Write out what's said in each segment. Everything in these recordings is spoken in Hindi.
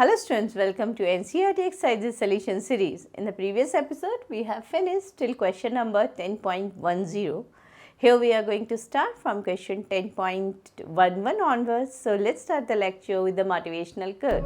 Hello students, welcome to NCERT Exercises Solution Series. In the previous episode, we have finished till question number 10.10. Here we are going to start from question 10.11 onwards. So let's start the lecture with the motivational quote.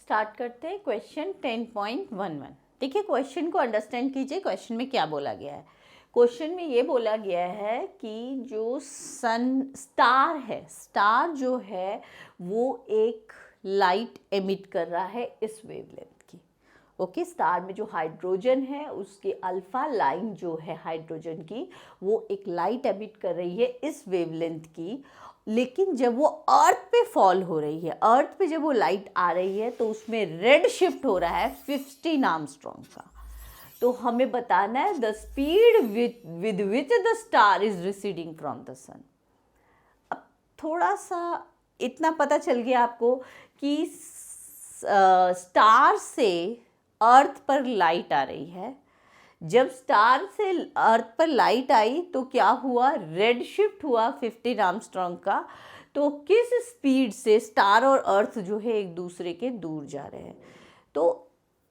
Start करते हैं क्वेश्चन 10.11। देखिए क्वेश्चन को अंडरस्टैंड कीजिए, क्वेश्चन में क्या बोला गया है। क्वेश्चन में ये बोला गया है कि जो स्टार है, स्टार जो है वो एक लाइट एमिट कर रहा है इस वेवलेंथ की। ओके, स्टार में जो हाइड्रोजन है उसकी अल्फा लाइन जो है हाइड्रोजन की, वो एक लाइट एमिट कर रही है इस वेवलेंथ की। लेकिन जब वो अर्थ पे फॉल हो रही है, अर्थ पे जब वो लाइट आ रही है तो उसमें रेड शिफ्ट हो रहा है 15 आर्मस्ट्रॉन्ग का। तो हमें बताना है the speed with which the star is receding from the sun. अब थोड़ा सा इतना पता चल गया आपको कि स्टार से अर्थ पर लाइट आ रही है। जब स्टार से अर्थ पर लाइट आई तो क्या हुआ, रेड शिफ्ट हुआ 15 आर्मस्ट्रॉन्ग का। तो किस स्पीड से स्टार और अर्थ जो है एक दूसरे के दूर जा रहे हैं, तो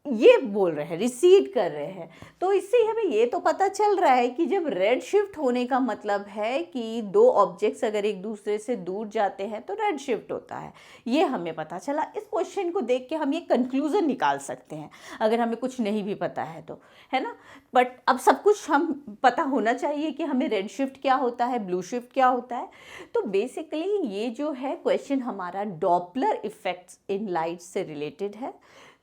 ये बोल रहे हैं रिसीड कर रहे हैं। तो इससे हमें ये तो पता चल रहा है कि जब रेड शिफ्ट होने का मतलब है कि दो ऑब्जेक्ट्स अगर एक दूसरे से दूर जाते हैं तो रेड शिफ्ट होता है, ये हमें पता चला। इस क्वेश्चन को देख के हम ये कंक्लूजन निकाल सकते हैं अगर हमें कुछ नहीं भी पता है तो, है ना। बट अब सब कुछ हम पता होना चाहिए कि हमें रेड शिफ्ट क्या होता है, ब्लू शिफ्ट क्या होता है। तो बेसिकली ये जो है क्वेश्चन हमारा डॉपलर इफेक्ट्स इन लाइट से रिलेटेड है।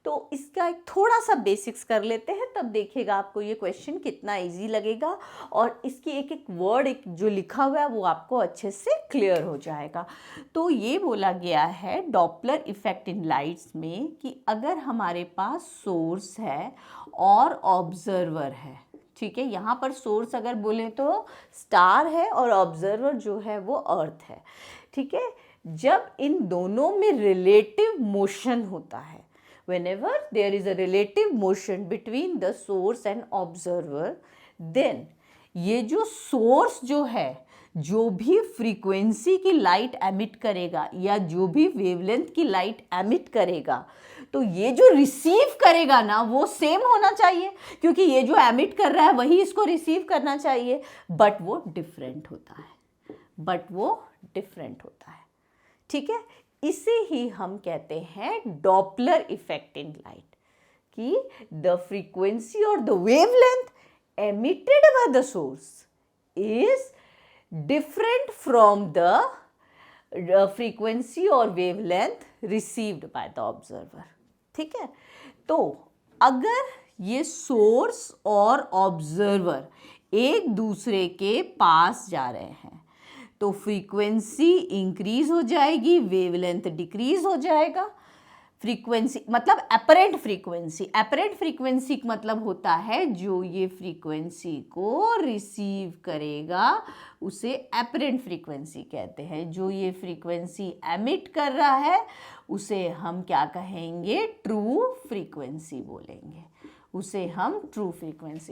तो इसका एक थोड़ा सा बेसिक्स कर लेते हैं, तब देखिएगा आपको ये क्वेश्चन कितना इजी लगेगा और इसकी एक एक वर्ड एक जो लिखा हुआ है वो आपको अच्छे से क्लियर हो जाएगा। तो ये बोला गया है डॉपलर इफेक्ट इन लाइट्स में कि अगर हमारे पास सोर्स है और ऑब्जर्वर है, ठीक है, यहाँ पर सोर्स अगर बोले तो स्टार है और ऑब्जर्वर जो है वो अर्थ है, ठीक है। जब इन दोनों में रिलेटिव मोशन होता है, whenever there is a relative motion between the source and observer, then ये जो सोर्स जो है जो भी फ्रीक्वेंसी की लाइट एमिट करेगा या जो भी वेवलेंथ की लाइट एमिट करेगा, तो ये जो रिसीव करेगा ना वो सेम होना चाहिए, क्योंकि ये जो एमिट कर रहा है वही इसको रिसीव करना चाहिए। बट वो डिफरेंट होता है, ठीक है। इसे ही हम कहते हैं डॉपलर इफेक्ट इन लाइट, कि द फ्रीक्वेंसी और the wavelength emitted by the source is different from the frequency और wavelength received by the observer, ठीक है। तो अगर ये सोर्स और ऑब्जर्वर एक दूसरे के पास जा रहे हैं तो फ्रीक्वेंसी इंक्रीज हो जाएगी, वेवलेंथ डिक्रीज हो जाएगा। फ्रीक्वेंसी मतलब एपरेंट फ्रीक्वेंसी मतलब होता है जो ये फ्रीक्वेंसी को रिसीव करेगा उसे एपरेंट फ्रीक्वेंसी कहते हैं। जो ये फ्रीक्वेंसी एमिट कर रहा है उसे हम क्या कहेंगे, ट्रू फ्रीक्वेंसी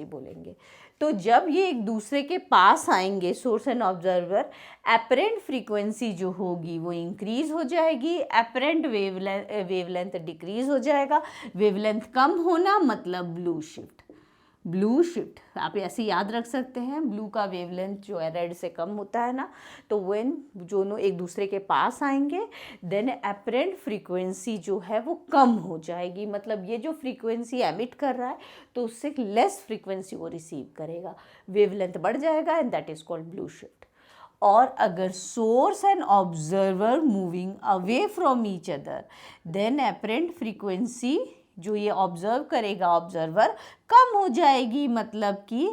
बोलेंगे। तो जब ये एक दूसरे के पास आएंगे source and observer, apparent frequency जो होगी वो इंक्रीज हो जाएगी, एपरेंट वेवलेंथ डिक्रीज हो जाएगा। वेवलेंथ कम होना मतलब ब्लू शिफ्ट आप ऐसे याद रख सकते हैं। ब्लू का वेवलेंथ जो है रेड से कम होता है ना, तो व्हेन दोनों एक दूसरे के पास आएंगे देन एपरेंट फ्रीक्वेंसी जो है वो कम हो जाएगी, मतलब ये जो फ्रीक्वेंसी एमिट कर रहा है तो उससे लेस फ्रीक्वेंसी वो रिसीव करेगा, वेवलेंथ बढ़ जाएगा and that is called blue shift. और अगर source and observer moving away from each other than apparent frequency जो ये ऑब्जर्व करेगा ऑब्जर्वर कम हो जाएगी, मतलब कि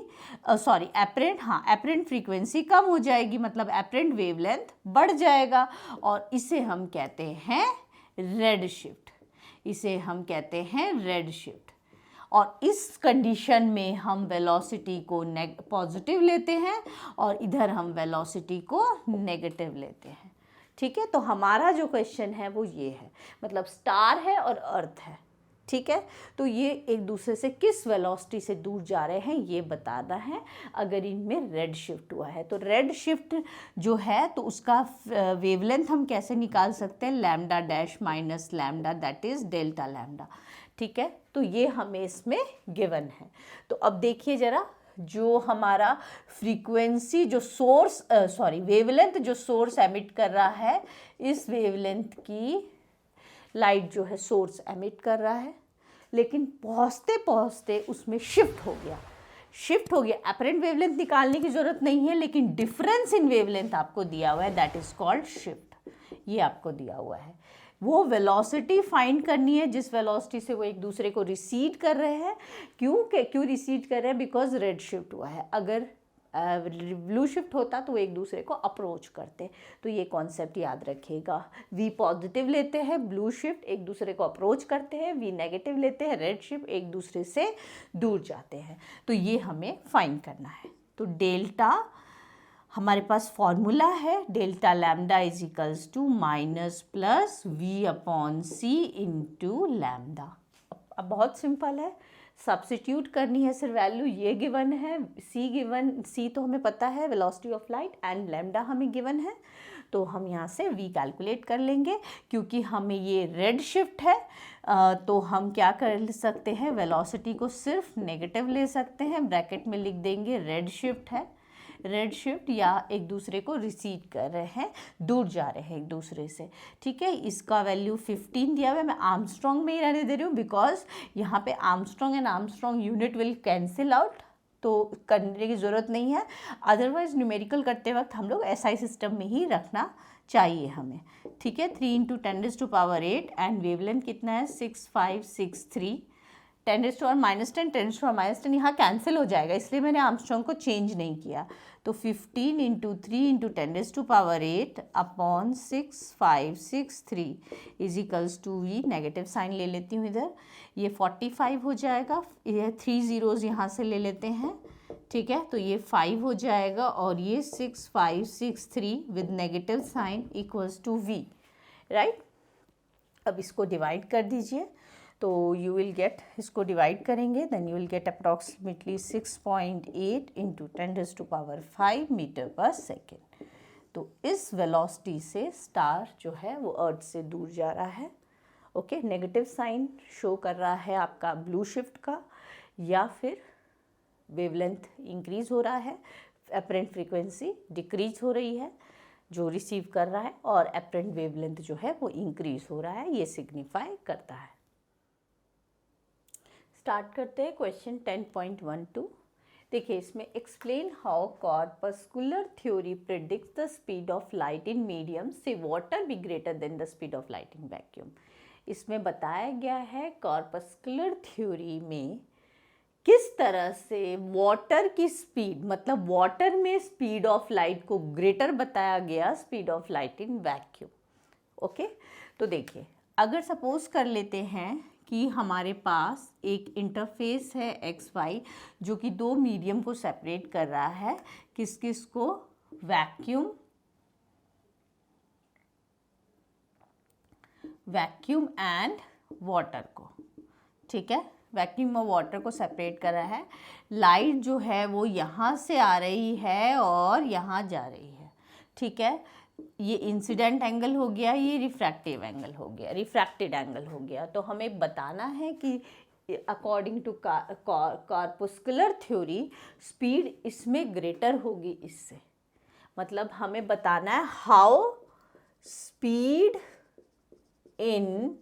एपरेंट फ्रीक्वेंसी कम हो जाएगी, मतलब एपरेंट वेवलेंथ बढ़ जाएगा और इसे हम कहते हैं रेड शिफ्ट। और इस कंडीशन में हम वेलोसिटी को पॉजिटिव लेते हैं और इधर हम वेलोसिटी को नेगेटिव लेते हैं, ठीक है, तो हमारा जो क्वेश्चन है वो ये है, मतलब स्टार है और अर्थ है, ठीक है, तो ये एक दूसरे से किस वेलोसिटी से दूर जा रहे हैं ये बताना है। अगर इनमें रेड शिफ्ट हुआ है तो रेड शिफ्ट जो है तो उसका वेवलेंथ हम कैसे निकाल सकते हैं, lambda dash minus lambda, that is delta lambda, ठीक है, तो ये हमें इसमें गिवन है। तो अब देखिए ज़रा, जो हमारा फ्रीक्वेंसी जो सोर्स वेवलेंथ जो सोर्स एमिट कर रहा है, इस वेवलेंथ की लाइट जो है सोर्स एमिट कर रहा है, लेकिन पहुँचते पहुँचते उसमें शिफ्ट हो गया। अपरेंट वेवलेंथ निकालने की ज़रूरत नहीं है, लेकिन डिफरेंस इन वेवलेंथ आपको दिया हुआ है, दैट इज़ कॉल्ड शिफ्ट। ये आपको दिया हुआ है। वो वेलोसिटी फाइंड करनी है जिस वेलोसिटी से वो एक दूसरे को रिसीड कर रहे हैं। क्यों रिसीड कर रहे हैं, बिकॉज रेड शिफ्ट हुआ है। अगर ब्लू शिफ्ट होता तो वो एक दूसरे को अप्रोच करते। तो ये कॉन्सेप्ट याद रखिएगा। वी पॉजिटिव लेते हैं ब्लू शिफ्ट, एक दूसरे को अप्रोच करते हैं। वी नेगेटिव लेते हैं रेड शिफ्ट, एक दूसरे से दूर जाते हैं। तो ये हमें फाइंड करना है। तो डेल्टा हमारे पास फॉर्मूला है, delta lambda is equals to minus plus V upon C into lambda. अब बहुत सिंपल है, सब्स्टिट्यूट करनी है सिर्फ वैल्यू। ये गिवन है, सी तो हमें पता है velocity of light, and lambda हमें गिवन है। तो हम यहाँ से वी कैलकुलेट कर लेंगे। क्योंकि हमें ये रेड शिफ्ट है तो हम क्या कर सकते हैं, वेलोसिटी को सिर्फ नेगेटिव ले सकते हैं, ब्रैकेट में लिख देंगे रेड शिफ्ट या एक दूसरे को रिसीड कर रहे हैं, दूर जा रहे हैं एक दूसरे से, ठीक है। इसका वैल्यू 15 दिया हुआ है। मैं आर्मस्ट्रॉन्ग में ही रहने दे रही हूँ, बिकॉज यहाँ पे Armstrong and Armstrong unit will cancel out, तो करने की ज़रूरत नहीं है। अदरवाइज न्यूमेरिकल करते वक्त हम लोग SI सिस्टम में ही रखना चाहिए हमें, ठीक है। 3 × 10⁸ एंड वेवलेंथ कितना है 6563। 10⁻10 10⁻10 यहाँ कैंसिल हो जाएगा, इसलिए मैंने आर्मस्ट्रॉन्ग को चेंज नहीं किया। तो 15 × 3 × 10⁸ upon 6563 is equals to V, negative sign ले लेती हूँ इधर, ये 45 हो जाएगा। ये 3 ज़ीरोज़ यहाँ से ले लेते हैं, ठीक है। तो ये 5 हो जाएगा और ये 6563 with negative sign equals to V, right. अब इसको डिवाइड कर दीजिए, तो यू विल गेट, इसको डिवाइड करेंगे then you will get approximately 6.8 × 10⁵ metre per second. तो इस वेलोसिटी से स्टार जो है वो अर्थ से दूर जा रहा है, ओके। नेगेटिव साइन शो कर रहा है आपका ब्लू शिफ्ट का, या फिर वेवलेंथ इंक्रीज हो रहा है, अपरेंट फ्रीक्वेंसी डिक्रीज हो रही है जो रिसीव कर रहा है, और अपरेंट वेवलेंथ जो है वो इंक्रीज हो रहा है, ये सिग्निफाई करता है। स्टार्ट करते हैं क्वेश्चन 10.12। देखिए इसमें explain how corpuscular theory predicts the speed of light in medium say water be greater than the speed of light in vacuum. इसमें बताया गया है कॉर्पस्कुलर थ्योरी में किस तरह से वाटर की स्पीड, मतलब वाटर में स्पीड ऑफ लाइट को ग्रेटर बताया गया speed of light in vacuum, okay. तो देखिए अगर सपोज कर लेते हैं कि हमारे पास एक इंटरफेस है XY जो कि दो मीडियम को सेपरेट कर रहा है, किस किस को, वैक्यूम एंड वाटर को, ठीक है। वैक्यूम और वाटर को सेपरेट कर रहा है। लाइट जो है वो यहाँ से आ रही है और यहाँ जा रही है, ठीक है। ये इंसिडेंट एंगल हो गया, ये रिफ्रैक्टिव एंगल हो गया, रिफ्रैक्टेड एंगल हो गया। तो हमें बताना है कि according to corpuscular theory speed इसमें ग्रेटर होगी इससे, मतलब हमें बताना है how speed in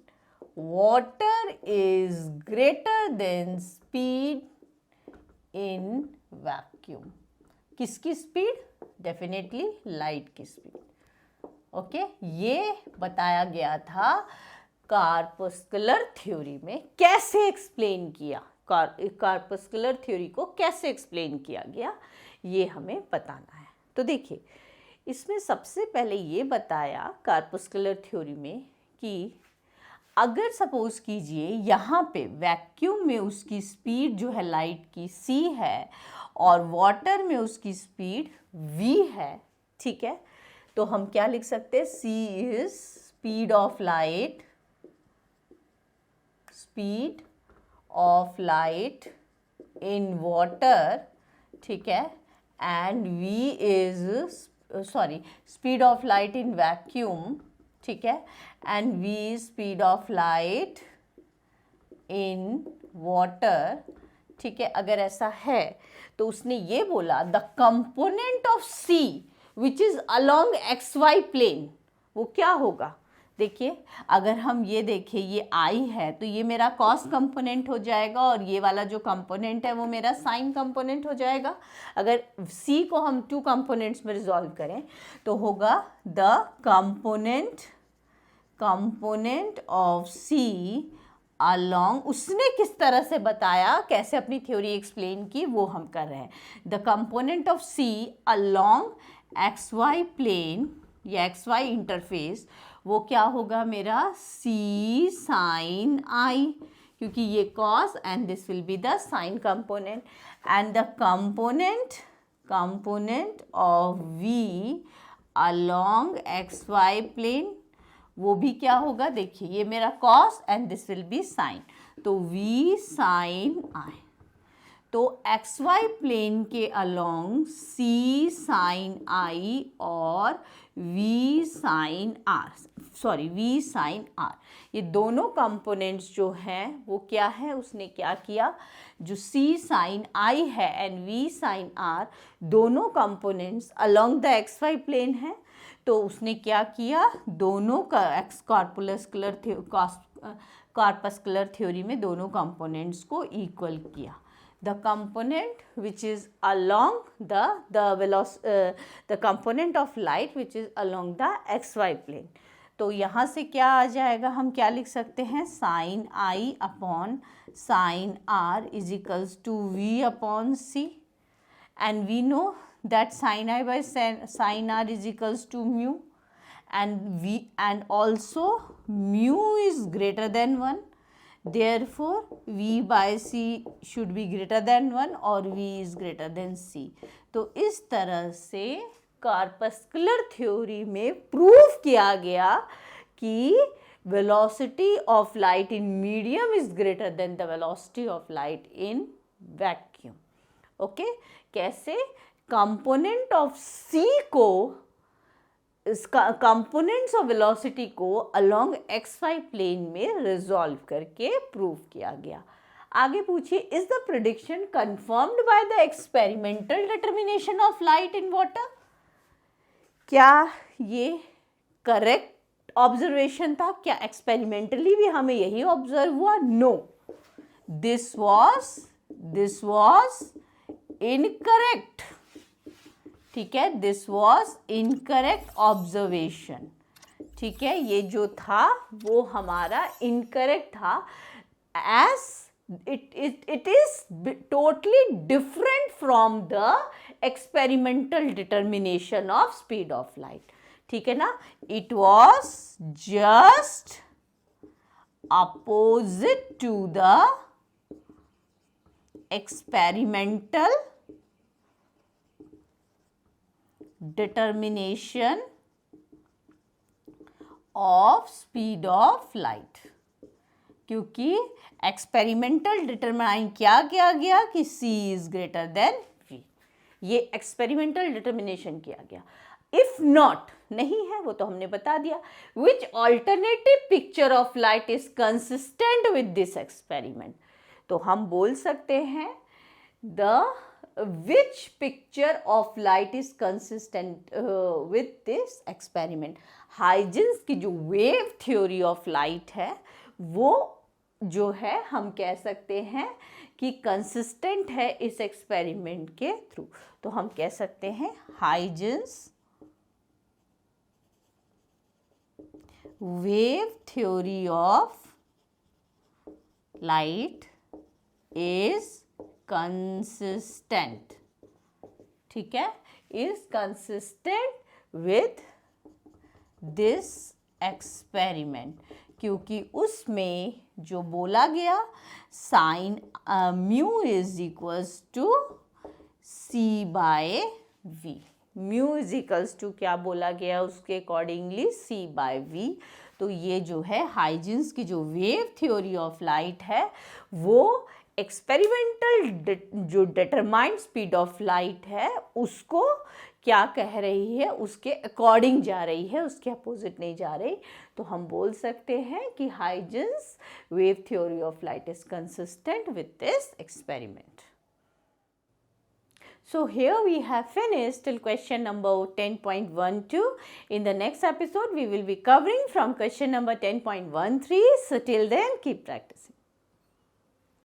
water is greater than speed in vacuum. किसकी स्पीड? डेफिनेटली लाइट की स्पीड, ओके। ये बताया गया था कॉर्पस्कुलर थ्योरी में। कैसे एक्सप्लेन किया, कॉर्पस्कुलर थ्योरी को कैसे एक्सप्लेन किया गया ये हमें बताना है। तो देखिए इसमें सबसे पहले ये बताया कॉर्पस्कुलर थ्योरी में कि अगर सपोज कीजिए यहाँ पे वैक्यूम में उसकी स्पीड जो है लाइट की c है और वाटर में उसकी स्पीड v है, ठीक है। तो हम क्या लिख सकते हैं, c is speed of light, speed of light in water, ठीक है, and v is speed of light in vacuum, ठीक है, and v is speed of light in water, ठीक है। अगर ऐसा है तो उसने ये बोला the component of c which is along x y plane, वो क्या होगा। देखिए अगर हम ये देखें ये i है तो ये मेरा कॉस कंपोनेंट हो जाएगा और ये वाला जो कंपोनेंट है वो मेरा साइन कंपोनेंट हो जाएगा। अगर c को हम टू कंपोनेंट्स में रिजॉल्व करें तो होगा the component of c along, उसने किस तरह से बताया, कैसे अपनी थ्योरी एक्सप्लेन की, वो हम कर रहे हैं। The component of c along x y plane या एक्स वाई इंटरफेस, वो क्या होगा मेरा c साइन i, क्योंकि ये cos and this will be the sine component, and the component of v along x y plane, वो भी क्या होगा, देखिए ये मेरा cos and this will be sine, तो v साइन i। तो एक्स वाई प्लेन के अलोंग c साइन i और v साइन r, ये दोनों कंपोनेंट्स जो हैं वो क्या है, उसने क्या किया, जो c साइन i है एंड v साइन r, दोनों components along the x y plane है, तो उसने क्या किया, दोनों का कॉर्पस्कुलर थ्योरी में दोनों कंपोनेंट्स को इक्वल किया। The component which is along the component of light which is along the x y plane, तो यहाँ से क्या आ जाएगा, हम क्या लिख सकते हैं, sine i upon sine r is equals to v upon c, and we know that sin i by sin r is equals to mu, and also mu is greater than 1, therefore v by c should be greater than 1 और v is greater than c। तो इस तरह से कॉर्पस्कुलर थ्योरी में प्रूव किया गया कि velocity of light in medium is greater than the velocity of light in vacuum। Okay, कैसे, कंपोनेंट ऑफ c को, कंपोनेंट्स ऑफ वेलोसिटी को अलोंग एक्स वाई प्लेन में रिजॉल्व करके प्रूव किया गया। आगे पूछिए, is the prediction confirmed by the experimental determination of light in water, क्या ये करेक्ट ऑब्जर्वेशन था, क्या एक्सपेरिमेंटली भी हमें यही ऑब्जर्व हुआ, नो, दिस वॉज इनकरेक्ट, ठीक है, दिस वॉज इनकरेक्ट ऑब्जर्वेशन, ठीक है, ये जो था वो हमारा इनकरेक्ट था, as it is totally different from the experimental determination of speed of light, ठीक है ना, it was just opposite to the experimental determination of speed of light, क्योंकि एक्सपेरिमेंटल डिटरमाइन क्या किया गया कि c is greater than v, ये एक्सपेरिमेंटल डिटर्मिनेशन किया गया। इफ नॉट, नहीं है वो तो हमने बता दिया, which alternative picture of light is consistent with this experiment, तो हम बोल सकते हैं the which picture of light is consistent with this experiment। Huygens की जो वेव थ्योरी ऑफ लाइट है वो जो है हम कह सकते हैं कि कंसिस्टेंट है इस एक्सपेरिमेंट के थ्रू, तो हम कह सकते हैं Huygens wave theory of light is consistent, ठीक है, is consistent with this experiment, क्योंकि उसमें जो बोला गया sine mu is equals to c by v, mu is equals to क्या बोला गया उसके अकॉर्डिंगली c/v। तो ये जो है हाइजेंस की जो वेव थ्योरी ऑफ लाइट है वो एक्सपेरिमेंटल जो डिटरमाइंड स्पीड ऑफ लाइट है उसको क्या कह रही है, उसके अकॉर्डिंग जा रही है, उसके अपोजिट नहीं जा रही। तो हम बोल सकते हैं कि Huygens wave theory of light is consistent with this experiment. So here we have finished till question number 10.12. In the next episode we will be covering from question number 10.13. So till then keep practicing.